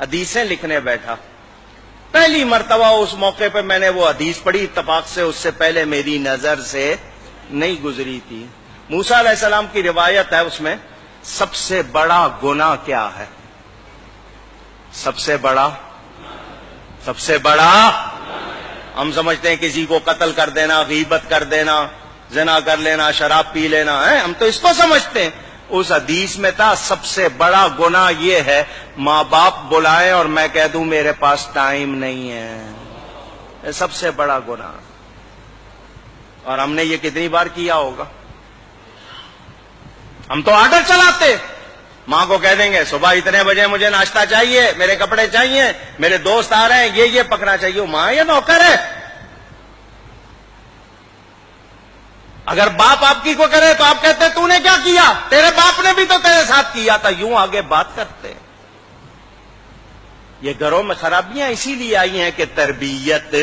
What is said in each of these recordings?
حدیثیں لکھنے بیٹھا. پہلی مرتبہ اس موقع پہ میں نے وہ حدیث پڑھی، اتفاق سے اس سے پہلے میری نظر سے نہیں گزری تھی. موسیٰ علیہ السلام کی روایت ہے، اس میں سب سے بڑا گناہ کیا ہے؟ سب سے بڑا ہم سمجھتے ہیں کسی کو قتل کر دینا، غیبت کر دینا، زنا کر لینا، شراب پی لینا ہے، ہم تو اس کو سمجھتے ہیں. اس حدیث میں تھا سب سے بڑا گناہ یہ ہے ماں باپ بلائیں اور میں کہہ دوں میرے پاس ٹائم نہیں ہے. یہ سب سے بڑا گناہ. اور ہم نے یہ کتنی بار کیا ہوگا؟ ہم تو آرڈر چلاتے، ماں کو کہہ دیں گے صبح اتنے بجے مجھے ناشتہ چاہیے، میرے کپڑے چاہیے، میرے دوست آ رہے ہیں، یہ پکنا چاہیے. ماں یہ نوکر ہے. اگر باپ آپ کی کو کرے تو آپ کہتے تو نے کیا کیا؟ تیرے باپ نے بھی تو تیرے ساتھ کیا تھا. یوں آگے بات کرتے. یہ گھروں میں خرابیاں اسی لیے آئی ہیں کہ تربیت،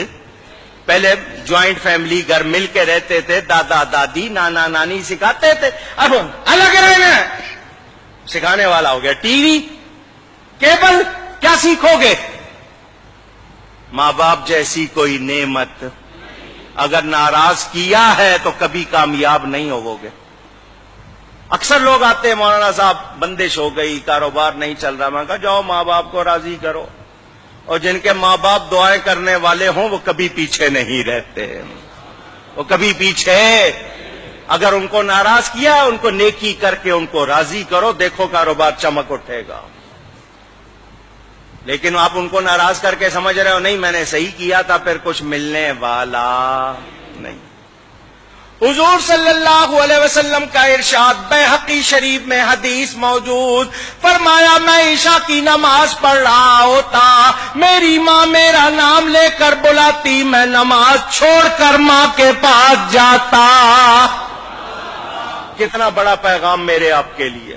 پہلے جوائنٹ فیملی گھر مل کے رہتے تھے، دادا دادی نانا نانی سکھاتے تھے. اب الگ رہنا سکھانے والا ہو گیا ٹی وی کیبل. کیا سیکھو گے؟ ماں باپ جیسی کوئی نعمت اگر ناراض کیا ہے تو کبھی کامیاب نہیں ہوو گے. اکثر لوگ آتے ہیں مولانا صاحب بندش ہو گئی، کاروبار نہیں چل رہا. میں کہا جاؤ ماں باپ کو راضی کرو، اور جن کے ماں باپ دعائیں کرنے والے ہوں وہ کبھی پیچھے نہیں رہتے. وہ کبھی پیچھے، اگر ان کو ناراض کیا ان کو نیکی کر کے ان کو راضی کرو، دیکھو کاروبار چمک اٹھے گا. لیکن آپ ان کو ناراض کر کے سمجھ رہے ہو نہیں میں نے صحیح کیا تھا، پھر کچھ ملنے والا نہیں. حضور صلی اللہ علیہ وسلم کا ارشاد بیہقی شریف میں حدیث موجود، فرمایا میں عشاء کی نماز پڑھ رہا ہوتا، میری ماں میرا نام لے کر بلاتی، میں نماز چھوڑ کر ماں کے پاس جاتا. کتنا بڑا پیغام میرے آپ کے لیے.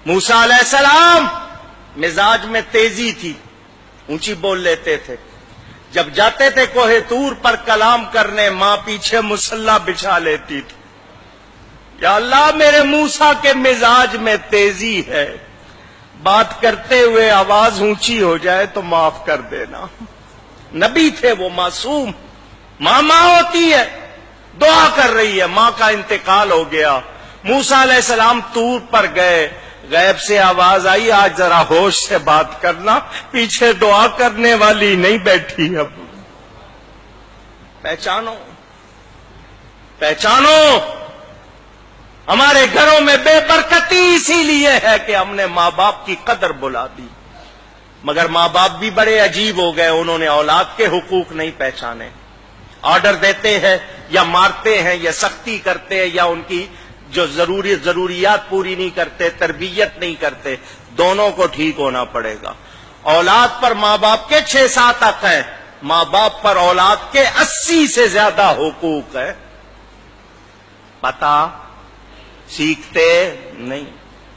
موسیٰ علیہ السلام مزاج میں تیزی تھی، اونچی بول لیتے تھے. جب جاتے تھے کوہ طور پر کلام کرنے، ماں پیچھے مصلی بچھا لیتی تھی. یا اللہ میرے موسیٰ کے مزاج میں تیزی ہے، بات کرتے ہوئے آواز اونچی ہو جائے تو معاف کر دینا. نبی تھے وہ، معصوم. ماں ہوتی ہے، دعا کر رہی ہے، ماں کا انتقال ہو گیا. موسیٰ علیہ السلام طور پر گئے، غیب سے آواز آئی آج ذرا ہوش سے بات کرنا، پیچھے دعا کرنے والی نہیں بیٹھی. اب پہچانو ہمارے گھروں میں بے برکتی اسی لیے ہے کہ ہم نے ماں باپ کی قدر بلا دی. مگر ماں باپ بھی بڑے عجیب ہو گئے، انہوں نے اولاد کے حقوق نہیں پہچانے. آرڈر دیتے ہیں یا مارتے ہیں یا سختی کرتے ہیں یا ان کی جو ضروریات پوری نہیں کرتے، تربیت نہیں کرتے. دونوں کو ٹھیک ہونا پڑے گا. اولاد پر ماں باپ کے 6-7 حق ہیں، ماں باپ پر اولاد کے 80 سے زیادہ حقوق ہے. پتہ سیکھتے نہیں.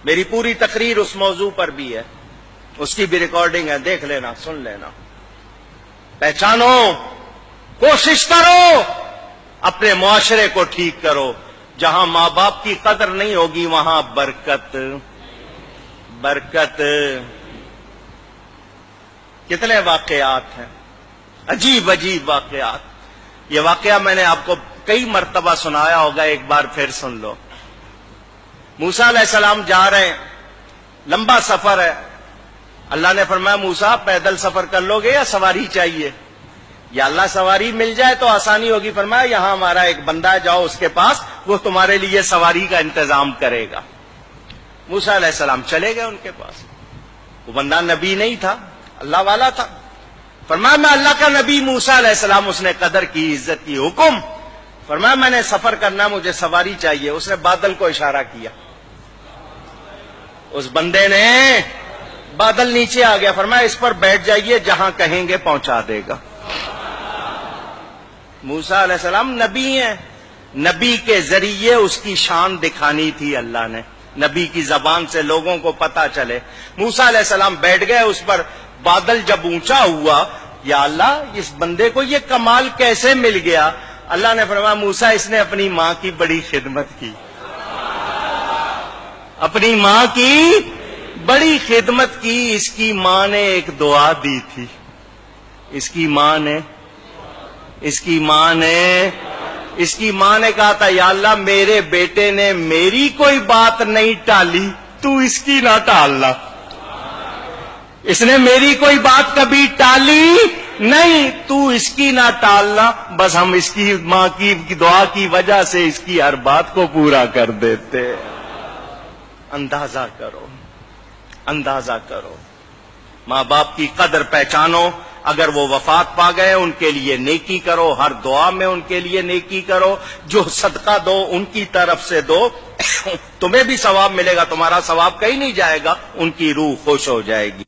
میری پوری تقریر اس موضوع پر بھی ہے، اس کی بھی ریکارڈنگ ہے، دیکھ لینا، سن لینا. پہچانو، کوشش کرو، اپنے معاشرے کو ٹھیک کرو. جہاں ماں باپ کی قدر نہیں ہوگی وہاں برکت. کتنے واقعات ہیں، عجیب عجیب واقعات. یہ واقعہ میں نے آپ کو کئی مرتبہ سنایا ہوگا، ایک بار پھر سن لو. موسیٰ علیہ السلام جا رہے ہیں، لمبا سفر ہے. اللہ نے فرمایا موسیٰ پیدل سفر کر لو گے یا سواری چاہیے؟ یا اللہ سواری مل جائے تو آسانی ہوگی. فرمایا یہاں ہمارا ایک بندہ ہے، جاؤ اس کے پاس، وہ تمہارے لیے سواری کا انتظام کرے گا. موسیٰ علیہ السلام چلے گئے ان کے پاس. وہ بندہ نبی نہیں تھا، اللہ والا تھا. فرمایا میں اللہ کا نبی موسیٰ علیہ السلام. اس نے قدر کی، عزت کی. حکم. فرمایا میں نے سفر کرنا، مجھے سواری چاہیے. اس نے بادل کو اشارہ کیا، اس بندے نے، بادل نیچے آ گیا. فرمایا اس پر بیٹھ جائیے، جہاں کہیں گے پہنچا دے گا. موسیٰ علیہ السلام نبی ہیں، نبی کے ذریعے اس کی شان دکھانی تھی اللہ نے، نبی کی زبان سے لوگوں کو پتا چلے. موسیٰ علیہ السلام بیٹھ گئے اس پر. بادل جب اونچا ہوا، یا اللہ اس بندے کو یہ کمال کیسے مل گیا؟ اللہ نے فرمایا موسیٰ اس نے اپنی ماں کی بڑی خدمت کی، اپنی ماں کی بڑی خدمت کی، اس کی ماں نے ایک دعا دی تھی، اس کی ماں نے کہا تھا یا اللہ میرے بیٹے نے میری کوئی بات نہیں ٹالی، تو اس کی نہ ٹالنا، اس نے میری کوئی بات کبھی ٹالی نہیں، تو اس کی نہ ٹالنا، بس ہم اس کی ماں کی دعا کی وجہ سے اس کی ہر بات کو پورا کر دیتے۔ اندازہ کرو، ماں باپ کی قدر پہچانو، اگر وہ وفات پا گئے ان کے لیے نیکی کرو، ہر دعا میں ان کے لیے نیکی کرو، جو صدقہ دو ان کی طرف سے دو، تمہیں بھی ثواب ملے گا، تمہارا ثواب کہیں نہیں جائے گا، ان کی روح خوش ہو جائے گی۔